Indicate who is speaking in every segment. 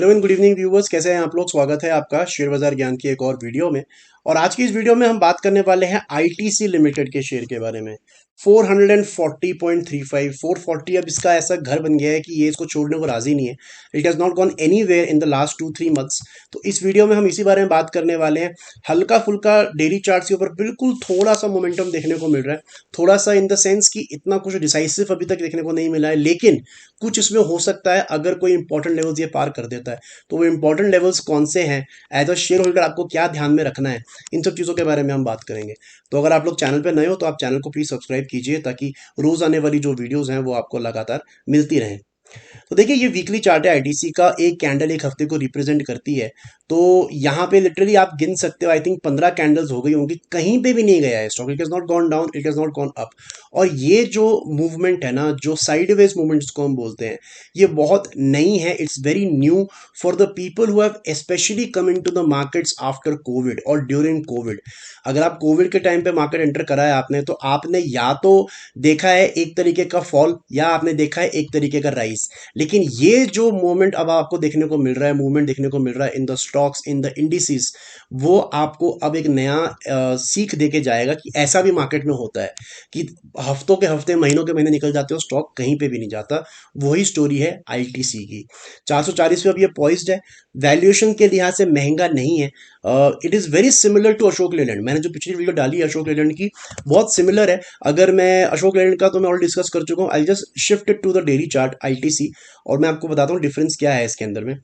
Speaker 1: Hello and good evening viewers, कैसे हैं आप लोग। स्वागत है आपका शेयर बाजार ज्ञान की एक और वीडियो में। और आज की इस वीडियो में हम बात करने वाले हैं आईटीसी लिमिटेड के शेयर के बारे में। 440.35 440 अब इसका ऐसा घर बन गया है कि ये इसको छोड़ने को राजी नहीं है। It has not gone anywhere in the last 2-3 months. तो इस वीडियो में हम इसी बारे में बात करने वाले हैं। हल्का फुल्का डेली चार्ट्स के ऊपर बिल्कुल थोड़ा सा मोमेंटम देखने को मिल रहा है, थोड़ा सा इन द सेंस कि इतना कुछ डिसाइसिव अभी तक देखने को नहीं मिला है, लेकिन कुछ इसमें हो सकता है अगर कोई इंपॉर्टेंट लेवल्स ये पार कर देता है। तो वो इंपॉर्टेंट लेवल्स कौन से हैं, एज अ शेयर होल्डर आपको क्या ध्यान में रखना है, इन सब चीज़ों के बारे में हम बात करेंगे। तो अगर आप लोग चैनल पे नए हो तो आप चैनल को प्लीज़ सब्सक्राइब कीजिए, ताकि रोज़ आने वाली जो वीडियोज़ हैं वो आपको लगातार मिलती रहें। तो देखिए, ये वीकली चार्ट है आईटीसी का। एक कैंडल एक हफ्ते को रिप्रेजेंट करती है। तो यहाँ पे लिटरली आप गिन सकते हो, आई थिंक 15 कैंडल्स हो गई होंगी, कहीं पे भी नहीं गया है stock. It has not gone down, it has not gone up. और ये जो मूवमेंट है ना, जो साइडवेज मूवमेंट जिसको हम बोलते हैं, ये बहुत नई है। It's very new for the people who have specially come into the markets after Covid और ड्यूरिंग कोविड। अगर आप कोविड के टाइम पे मार्केट एंटर करा है आपने, तो आपने या तो देखा है एक तरीके का फॉल, या आपने देखा है एक तरीके का राइज। लेकिन ये जो मोमेंट अब आपको देखने को मिल रहा है, मूवमेंट देखने को मिल रहा है in the stocks, in the indices, वो आपको अब एक नया सीख दे के जाएगा कि ऐसा भी मार्केट में होता है कि हफ्तों के हफ्ते, महीनों के महीने निकल जाते हो, स्टॉक कहीं पे भी नहीं जाता। वही स्टोरी है आईटीसी की। 440 पे अब ये पॉइज्ड है। वैल्यूएशन के लिहाज से महंगा नहीं है। It is very similar to Ashok Leyland. मैंने जो पिछली वीडियो डाली है अशोक लेलैंड की, बहुत सिमिलर है। अगर मैं अशोक लेलैंड का तो मैं ऑलरेडी डिस्कस कर चुका हूँ। I just shift it to the daily chart ITC, और मैं आपको बताता हूँ डिफरेंस क्या है इसके अंदर में।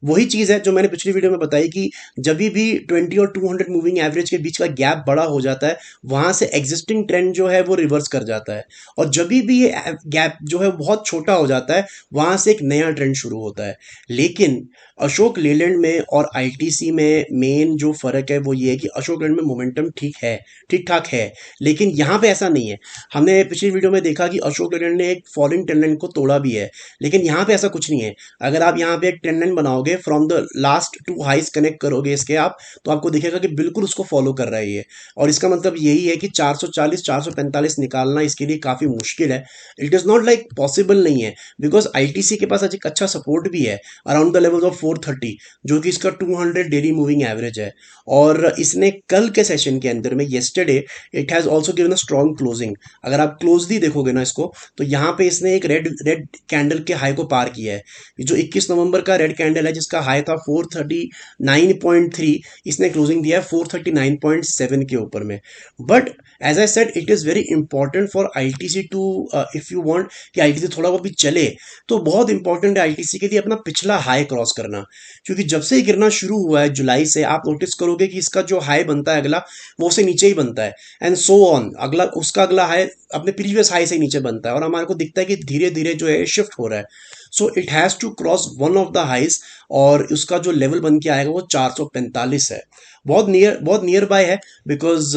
Speaker 1: वही चीज़ है जो मैंने पिछली वीडियो में बताई कि जब भी 20 और 200 मूविंग एवरेज के बीच का गैप बड़ा हो जाता है, वहाँ से एग्जिस्टिंग ट्रेंड जो है वो रिवर्स कर जाता है। और जब भी ये गैप जो है बहुत छोटा हो जाता है, वहाँ से एक नया ट्रेंड शुरू होता है। लेकिन अशोक लेलैंड में और आईटीसी में मेन जो फ़र्क है वो ये है कि अशोक लेलैंड में मोमेंटम ठीक है, ठीक ठाक है। लेकिन यहाँ पे ऐसा नहीं है। हमने पिछली वीडियो में देखा कि अशोक लेलैंड ने एक फॉलिंग ट्रेंड लाइन को तोड़ा भी है, लेकिन यहाँ पे ऐसा कुछ नहीं है। अगर आप यहाँ पे एक ट्रेंड लाइन बनाओगे, from the last two highs connect करोगे इसके आप, तो आपको दिखेगा कि बिल्कुल उसको फॉलो कर रहा है ये। और इसका मतलब यही है कि 440 445 निकालना इसके लिए काफ़ी मुश्किल है। It is not like possible नहीं है, बिकॉज आईटीसी के पास आज एक अच्छा सपोर्ट भी है अराउंड द लेवल ऑफ 430, जो कि इसका 200 डेली मूविंग एवरेज है। और इसने कल के सेशन के अंदर में, yesterday, it has also given a strong closing. अगर आप क्लोजली देखोगे ना इसको, तो यहाँ पे इसने एक रेड रेड कैंडल के हाई को पार किया है। जो 21 नवंबर का रेड कैंडल है, जिसका हाई था 439.3, इसने क्लोजिंग दिया है 439.7 के ऊपर में। But as I said, it is very important for ITC to, if you want कि आईटीसी थोड़ा बहुत भी चले, तो बहुत इंपॉर्टेंट है आईटीसी के लिए अपना पिछला हाई क्रॉस करना। क्योंकि जब से गिरना शुरू हुआ है जुलाई से, आप नोटिस करोगे कि इसका जो हाई बनता है अगला, वो उससे नीचे ही बनता है, एंड सो ऑन। अगला, उसका अगला हाई अपने प्रीवियस हाई से नीचे बनता है, और हमारे को दिखता है कि धीरे धीरे जो है शिफ्ट हो रहा है। So it has to cross one of the highs, और उसका जो लेवल बन के आएगा वो 445 है। बहुत नियर बाय है, बिकॉज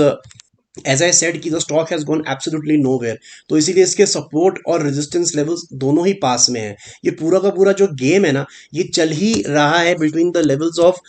Speaker 1: एज आई सेड कि the stock has gone absolutely nowhere. तो इसीलिए इसके सपोर्ट और रेजिस्टेंस लेवल्स दोनों ही पास में हैं। ये पूरा का पूरा जो गेम है ना, ये चल ही रहा है between the levels of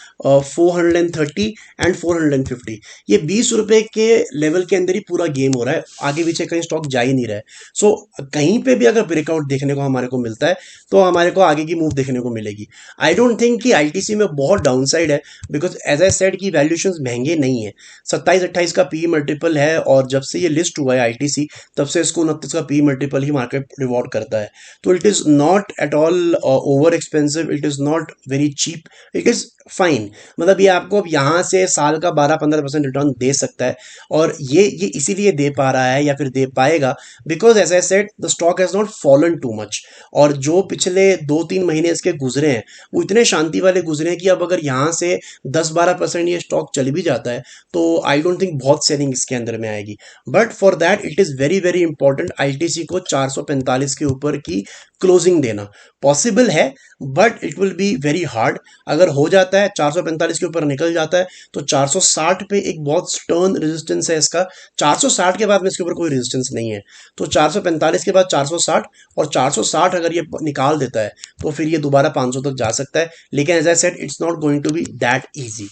Speaker 1: 430 and 450। ये 20 रुपए के लेवल के अंदर ही पूरा गेम हो रहा है, आगे पीछे कहीं स्टॉक जा ही नहीं रहा है। सो कहीं पे भी अगर ब्रेकआउट देखने को हमारे को मिलता है, तो हमारे को आगे की मूव देखने को मिलेगी। आई डोंट थिंक कि आईटीसी में बहुत डाउनसाइड है, बिकॉज एज आई सेड कि वैल्यूएशंस महंगे नहीं है। 27-28 का पी मल्टीपल है, और जब से ये लिस्ट हुआ है आईटीसी, तब से इसको 29 का पी मल्टीपल ही मार्केट रिवॉर्ड करता है। तो it is not at all over expensive, it is not very cheap, it is fine. मतलब ये आपको अब यहाँ से साल का 12-15% रिटर्न दे सकता है। और ये इसीलिए दे पा रहा है या फिर दे पाएगा, because as I said the stock has not fallen too much. और जो पिछले 2-3 महीने इसके गुजरे हैं, वो इतने शांति वाले गुजरे हैं कि अब अगर यहाँ से 10-12% ये स्टॉक चल भी जाता है, तो आई डोंट थिंक बहुत सेलिंग इसके अंदर में आएगी। But for that it is very very important ITC को 445 के ऊपर की क्लोजिंग देना। पॉसिबल है, but it will be very hard. अगर हो जाता है, 445 के ऊपर निकल जाता है, तो 460 पे एक बहुत स्टर्न रेजिस्टेंस है इसका। 460 के बाद में इसके ऊपर कोई रेजिस्टेंस नहीं है। तो 445 के बाद 460, और 460 अगर ये निकाल देता है, तो फिर ये दोबारा 500 तक जा सकता है। लेकिन as I said, it's not going to be that easy.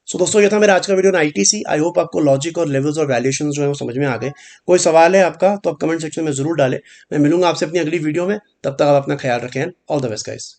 Speaker 1: So दोस्तों, ये था मेरा आज का video on ITC. I hope आपको लॉजिक और लेवल्स और वैल्यूएशंस जो है वो समझ में आ गए। कोई सवाल है आपका, तो आप कमेंट सेक्शन में जरूर डालें। मैं मिलूंगा आपसे अपनी अगली वीडियो में। तब तक आप अपना ख्याल रखें। All the best guys.